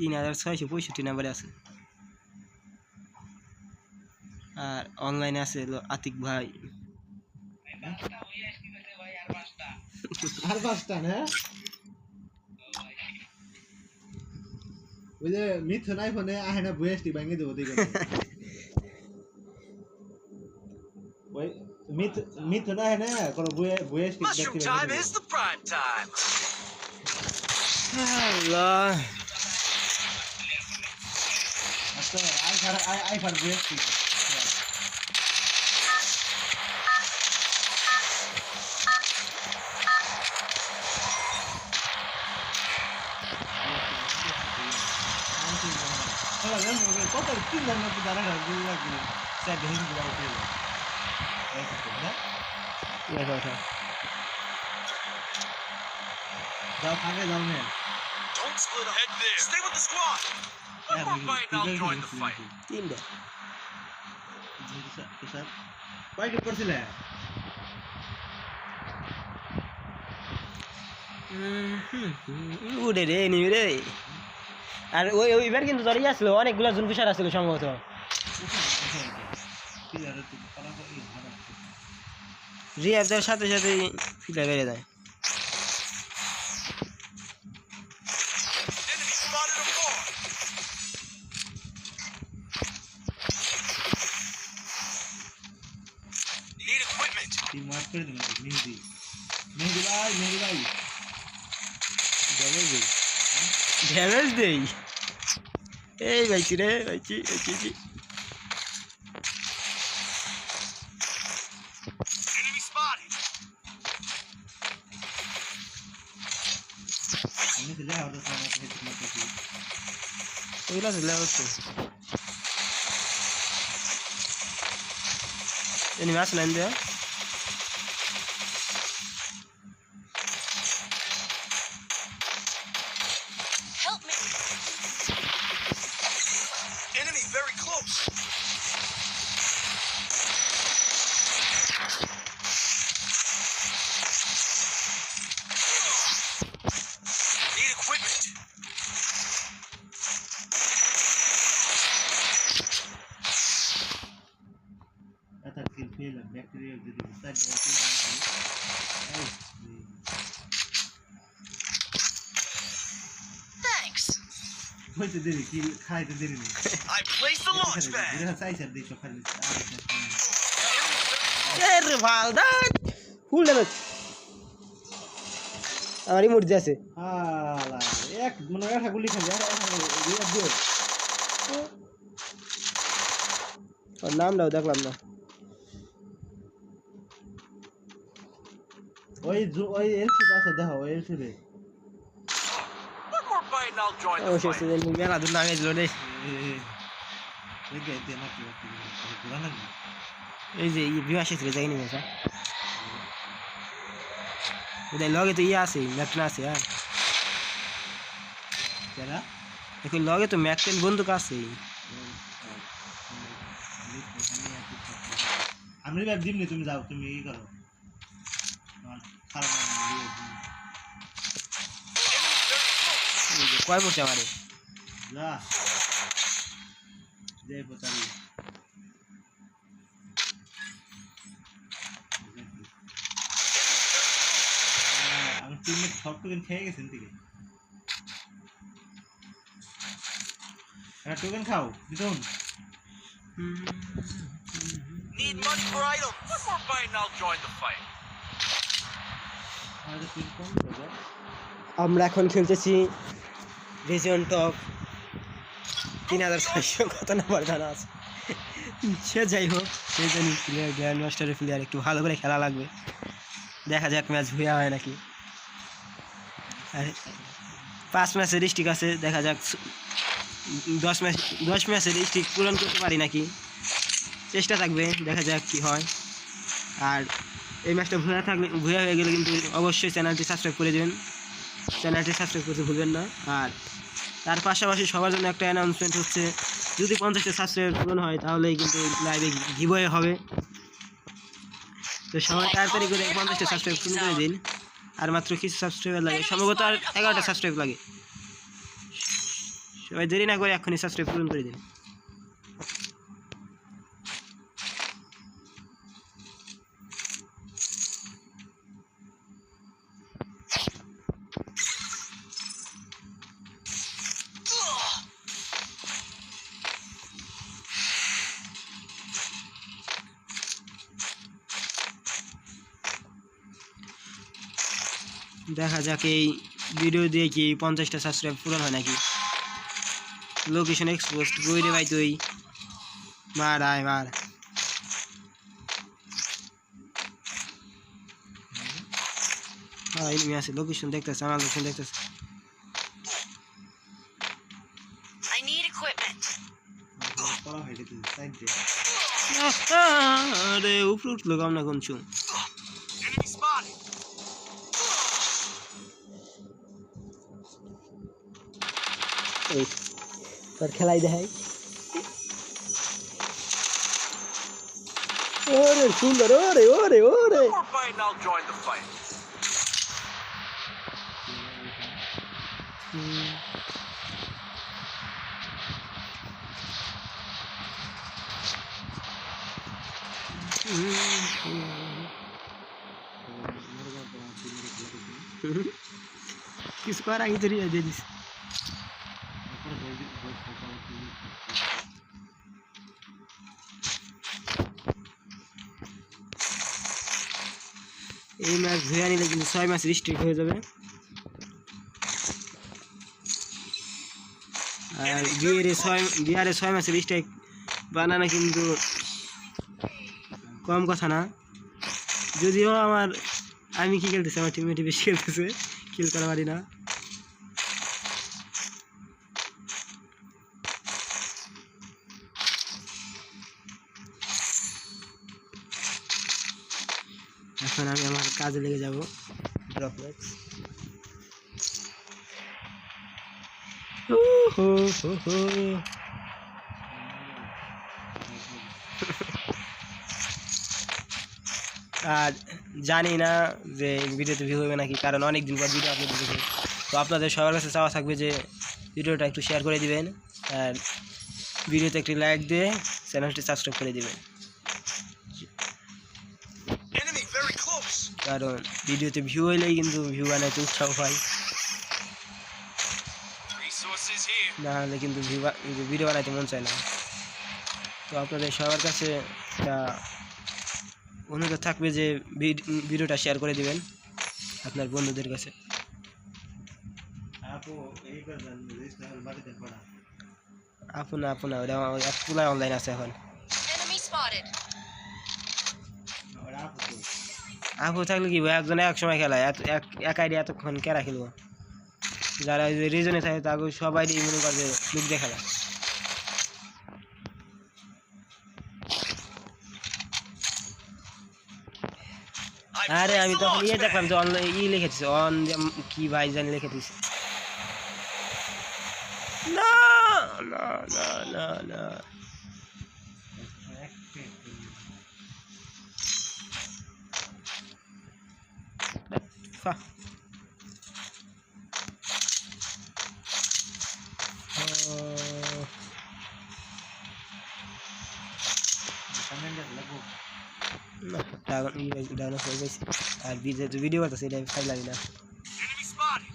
3665 নাম্বারে আছে। আর অনলাইনে আছে আতিক ভাই। আর 5টা না ওই যে মিথুন আইফোনে আহে না বুয়েস্টি ভাঙে দেবো দেখে ওই মিথুন আহে না কোন বুয়েস্টি দেখতে ভাঙে আল্লাহ আচ্ছা আইফোন বুয়েস্টি কত 3 জন মধ্যে দাঁড়া লাগবে স্যার দেখুন পুরো উঠে যাও আগে যাও না Don't split up. Head there. Stay with the squad. One more fight and I'll join the fight. তিনটা স্যার কয় কিল করছিলে উড়ে রে নিবি রে। আর ওইবার কিন্তু ধরে আসলো অনেকগুলো জুনফিসার আসছিল সম্ভবত। রিয়াব দেওয়ার সাথে সাথে ফিটা বেড়ে যায়। Enemy spotted a ball. Need equipment. Team work করে দিন মেহেদি ভাই ড্যামেজ দেই এই ভাইছি রে ভাইছি। Enemy spotted. আমি তো যাও দাও সামনে থেকে তোমাকে ওইগুলো ছিল হচ্ছে এনি ম্যাচ লাইন দেয়া Help me. Enemy very close. Need equipment. এটা কিল ফেল ব্যাকটেরিয়া যদি সাইড Thanks. হইতে দেরি কিল খাইতে দেরি নেই I placed the launch pad. এটা সাইজ আর দিছো খালি এর ভাল দা ফুল ড্যামেজ আমারই মরজি আছে। আলা এক মনে একটা গুলি খালি আর রিয়াব দিও ওর নামটাও দেখলাম না। ওই এলসি পাশে দেখো ওই এলসি রে One more fight and I'll join O the শেষ fight. মেলা দূর নামে দিল রে। এই যে তে না কি পুরানা এই যে বিমা শেষ হয়ে যায়নি মেসা ওদের লগে তো ইয়ে আছে ম্যাকটেন আছে। হ্যাঁ কেরা এখন লগে তো ম্যাকটেন বন্দুক আছে। আমি ভাব দিমনি তুমি যাও তুমি কি করো খারাপ কয় পড়ছে আমারে যা জয় পতারি আমি টিমে সব টোকেন খেয়ে গেছেন থেকে একটা টোকেন খাও দিতুন Need money for items. One more fight and I'll join the fight. আমাদের টিম কম দাদা আমরা এখন খেলতেছি রিজন টপ 3600 কত নাম্বার জানা আছে। সে যাই হোক সেই জন্য প্লেয়ার গ্র্যান্ড মাস্টারের প্লেয়ার একটু ভালো করে খেলা লাগবে। দেখা যাক ম্যাচ ভুয়া হয় নাকি। আর 5 ম্যাচের স্টিক আছে দেখা যাক 10 ম্যাচের স্টিক পূরণ করতে পারি নাকি। চেষ্টা থাকবে দেখা যাক কি হয়। আর এই ম্যাচটা ভুয়া হয়ে গেলে কিন্তু অবশ্যই চ্যানেলটি সাবস্ক্রাইব করে দেবেন। চ্যানেলটি সাবস্ক্রাইব করতে ভুলবেন না। আর তার পাশাপাশি সবার জন্য একটা অ্যানাউন্সমেন্ট হচ্ছে যদি 50টা সাবস্ক্রাইব পূরণ হয় তাহলেই কিন্তু লাইভে গিভওয়ে হবে। তো সবাই তাড়াতাড়ি করে 50টা সাবস্ক্রাইব পূরণ করে দিন। আর মাত্র কিছু সাবস্ক্রাইবার লাগে সম্ভবত আর 11টা সাবস্ক্রাইব লাগে। সবাই দেরি না করে এখনই সাবস্ক্রাইব পূরণ করে দিন। দেখা যাক এই ভিডিও দিয়ে কি 50টা সাবস্ক্রাইব পূরণ হয় নাকি। লোকেশন এক্সপোস্ট কই রে ভাই তুই, মার আয় মার। এনিমি আছে, লোকেশন দেখতেছে, আমার লোকেশন দেখতেছে। I need equipment. করা হয়ে গেছে সাইড দিয়ে আরে উপরে উঠলো কাম না কোনছু। Enemy spotted. এই তোর খেলাই দেখাই। ওরে সুন্দর, ওরে ওরে ওরে। More fight and I'll join the fight. কিছু করার আগে ধরে দিয়ে দিস। এই ম্যাচ ধুয়ে নিলে কিন্তু 6 ম্যাচ রিস্ট্রিক্ট হয়ে যাবে। আর বিহারে 6 ম্যাচ রিস্ট্রিক্ট বানানো কিন্তু কম কথা না। যদিও আমি কি খেলতেছি, আমার টিমমেটই বেশি খেলতেছে, কিল করা পারি না। এখন আমি আমার কাজে লেগে যাব। ড্রপলেটস আর জানি না যে ভিডিওতে ভিউ হবে নাকি, কারণ অনেক দিন পর ভিডিও আপলোড দিয়েছে। তো আপনাদের সবার কাছে চাওয়া থাকবে যে ভিডিওটা একটু শেয়ার করে দিবেন আর ভিডিওতে একটি লাইক দিয়ে চ্যানেলটি সাবস্ক্রাইব করে দিবেন, Enemy very close. কারণ ভিডিওতে ভিউ হইলেই কিন্তু ভিউ বানাইতে উৎসাহ পাই, Resources here. না হলে কিন্তু ভিডিও বানাইতে মন চায় না। তো আপনাদের সবার কাছে একটা অনুরোধ থাকবে যে ভিডিওটা শেয়ার করে দিবেন আপনার বন্ধুদের কাছে। আপু এই করে জান রেজিস্টার বাড়িতে পড়া আপনা ওটা পুরা অনলাইন আছে এখন। Enemy spotted. আর আপু তো আপু থাকলে কি ভাই, একজনে এক সময় খেলায়, এক আইডি এতক্ষণ কেরা খেলবো। যারা ওই যে রিজনে থাকে তাকে সবাই মনে করে যে লুক দিয়ে খেলা। আরে আমি তখন দেখলাম যে অনলাইন লিখেছিস অন কি ভাই জানি লিখে দিছে। না না না না না ফা কমেন্টে লাগো না ডাউন হয়ে গেছে। আর ভিডিও করতেছে এটা ফাইল লাগে না। Enemy spotted.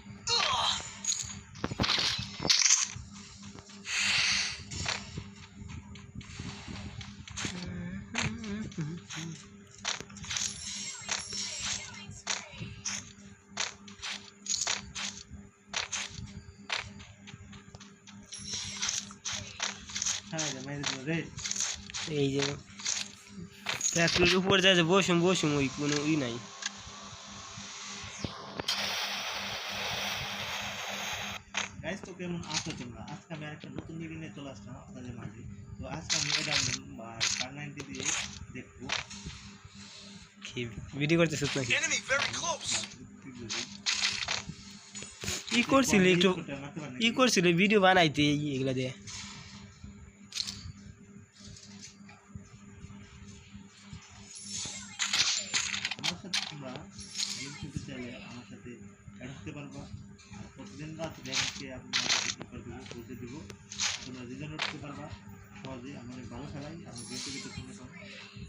হ্যাঁ মেরে রেড এই যে ফ্যাক্টরির উপর যায় যে বসুম ওই কোনো নাই। গাইস তো কেমন আছো তোমরা? আজকে আমি আরেকটা নতুন ভিডিও নিয়ে চলে আসলাম আপনাদের মাঝে। তো আজকে আমি এটা কার90 দিয়ে দেখবো কি ভিডিও করতেছিস নাকি? Enemy very close. ই করছিলি একটু ভিডিও বানাইতে এগুলা দিয়ে। আমার সাথে তোমরা গেম খেলতে চাইলে আমার সাথে অ্যাড হতে পারবা। আর প্রতিদিন আছে ড্যামেজকে আপনি করে দেবো বলতে দেবো তোমরা রিজেনারেট করতে পারবা সহজেই আমাদের ভালো খেলাই আমি গেমটি দেখতে শুনে পাবো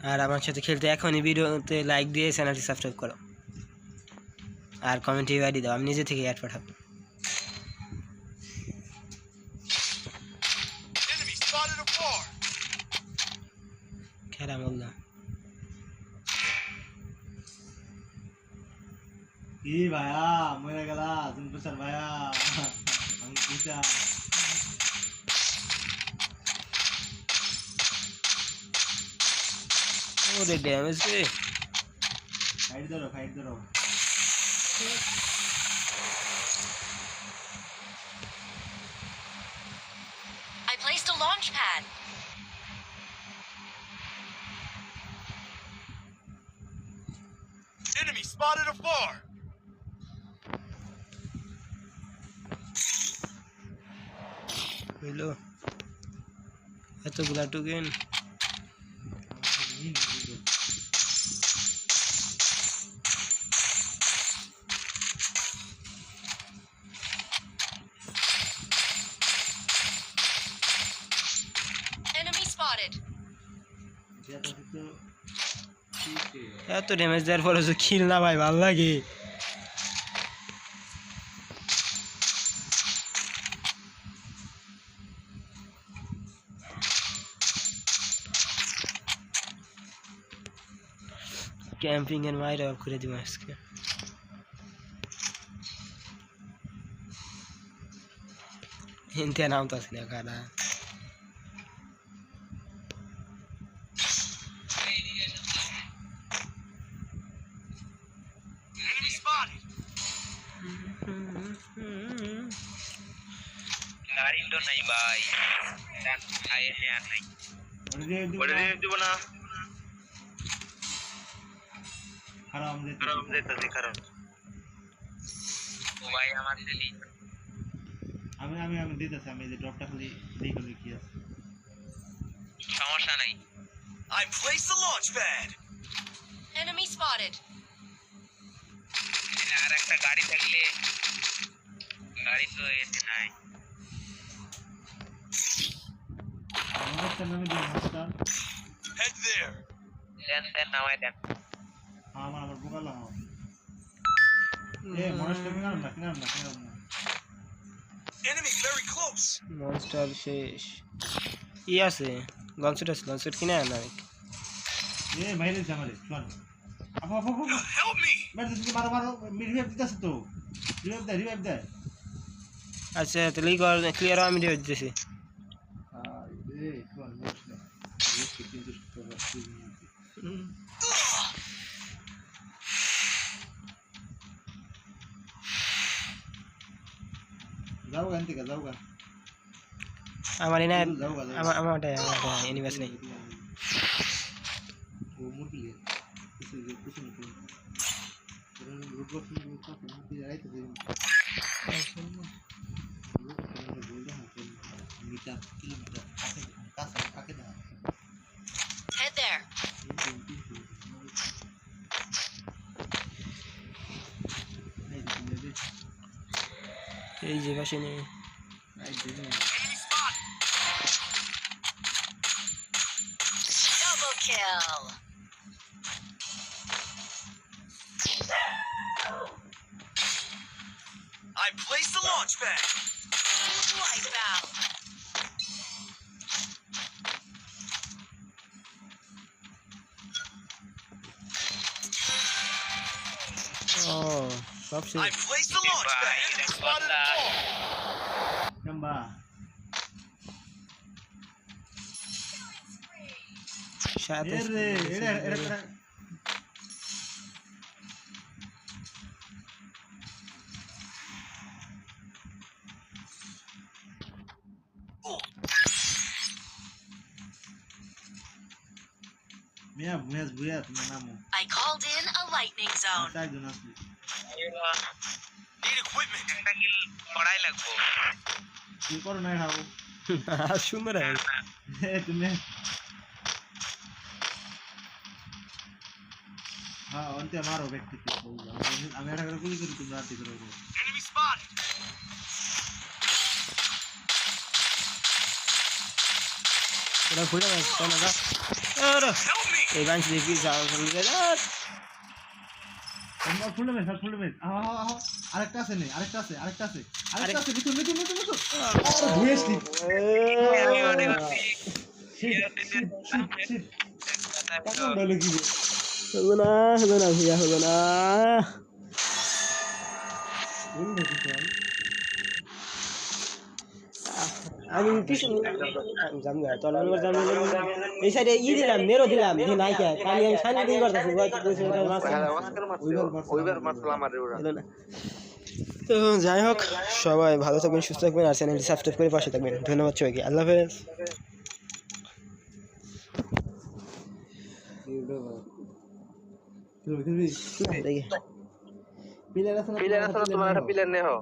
আর আমার সাথে খেলতে এখনই ভিডিওতে লাইক দিয়ে চ্যানেলটি সাবস্ক্রাইব করো আর কমেন্টে আইডি দাও আমি নিজে থেকে অ্যাড পাঠাবো Enemy spotted afar. খেলা বললাম কি ভাইয়া মরে গেলা তুমি প্রচার ভাইয়া আমি প্রচার ওরে ড্যামেজ রে ফাইট ধরো I placed a launch pad. Enemy spotted afar. হইলো এতগুলা টোকেন Enemy spotted. যেটা তো এত ড্যামেজ দেওয়ার পরে যে কিল না ভাই ভালো লাগে ক্যাম্পিং এর মাইরে অফ করে দিব আজকে হিন্তে নাম তো আছে না কারা Enemy spotted. গাড়ি তো নাই ভাই খাইয়ে নেওয়া নাই ওটা দিয়ে দিব না খারাপ যেতেছি খারাপ ও ভাই আমার দিলি আমি দিতেছি আমি যে ড্রপটা খালি দেখি কি আছে সমস্যা নাই I placed the launch pad. Enemy spotted. আর একটা গাড়ি থাকলে গাড়ি তো এতে নাই আমাদের নামে দিন মাস্টার Head there. দেন নামাই দেন আমার বোকা লাগাও মনস্টার কিনার না Enemy very close. মনস্টার শেষ ই আছে লঞ্চট কিনে আনা মাইরে আমারে চল আপা Help me. মারো রিভাইভ দিতেছে তো রিভাইভ দেয় আচ্ছা তাহলে ক্লিয়ার আমি দিয়ে দিতেছি যাও গান থেকে যাও গা আমার এনে যাও গা আমারটা এনিমেস নেই ও মুরগি কিছু না রুট বক্স মুরগি রাইতে দিন মিটার কিলোমিটার কাছে না Head there. এই যে পাশে নেই Enemy spotted. Double kill. I placed the launch pad. Wipeout. ও সব শেষ I placed the launch pad. Enemy spotted afar. নাম্বা সাথে এরে মিয়া বুয়া তোমার নাম I called in a lightning zone. একজন আসবে Need equipment. একটা কিল করাই লাগবো কি করো না খাবো সুন্দর তুমি হ্যাঁ অন্তে মারো ব্যক্তি আমি একটা করে গুলি করি তোমরা আরতি করো Enemy spotted. এটা ফুলে গেছে না আরে এই বাঞ্চ দেখি যাও ফুলে গেছে আমরা ফুল ড্যামেজ ফুল ড্যামেজ আরেকটা আছে নে আরেকটা আছে মিঠু ভুয়েসলি বলে কি হলো না ভিয়া হলো না আমি পিছন জামগা তলার জাম এই সাইডে দিলাম মেরো দিলাম যে নাই কে পানি আমি সানি দিই করতেছি ওইবার মারছিলাম আমারে ওরা হলো না তো যাই হোক সবাই ভালো থাকবেন সুস্থ থাকবেন আর চ্যানেলটি সাবস্ক্রাইব করে পাশে থাকবেন ধন্যবাদ সবাইকে আল্লাহ হাফেজ দেখি পিলার আছে না তোমার একটা পিলার নেও